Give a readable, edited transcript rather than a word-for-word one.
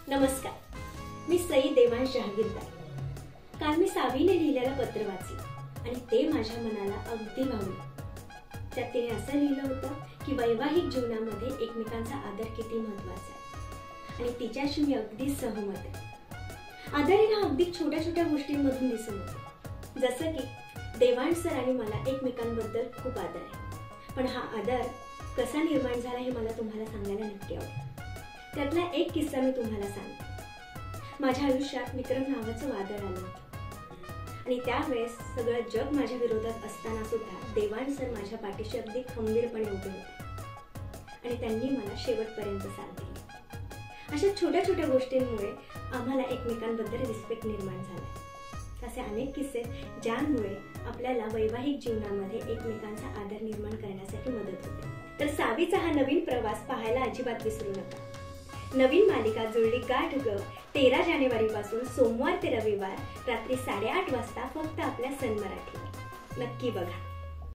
नमस्कार, मी सई देवांश जहागीरदार। काल मी सावीने लिहिलेलं पत्र वाचलं आणि ते माझ्या मनाला अगदी भावलं। त्यात तिने असं लिहिलं होतं की वैवाहिक जीवनामध्ये एकमेकांचा आदर किती महत्त्वाचा आहे आणि तिच्याशी मी अगदी सहमत आहे। आदर हा अगदी छोट्या छोट्या गोष्टींमधून दिसून येतो, जसं की देवांश सर आणि मला एकमेकांबद्दल खूप आदर आहे, पण हा आदर कसा निर्माण झाला हे मला तुम्हाला सांगायला नक्की आवडेल। त्यातला एक किस्सा मी तुम्हाला सांगते। माझ्या आयुष्यात विक्रम नावाचं वादळ आलं होतं आणि त्यावेळेस सगळं जग माझ्या विरोधात असताना सुद्धा देवांश सर माझ्या पाठीशी अगदी खंबीरपणे उभे होते आणि त्यांनी मला शेवटपर्यंत साथ दिली। अशा छोट्या छोट्या गोष्टींमुळे आम्हाला एकमेकांबद्दल रिस्पेक्ट निर्माण झाला। असे अनेक किस्से ज्यामुळे आपल्याला वैवाहिक जीवनामध्ये एकमेकांचा आदर निर्माण करण्यासाठी मदत होते। तर सावीचा हा नवीन प्रवास पाहायला अजिबात विसरू नका। नवीन मालिका जुळली गाठ ग 13 जानेवारीपासून सोमवार ते रविवार रात्री 8:30 वाजता फक्त आपल्या सन मराठीवर। नक्की बघा।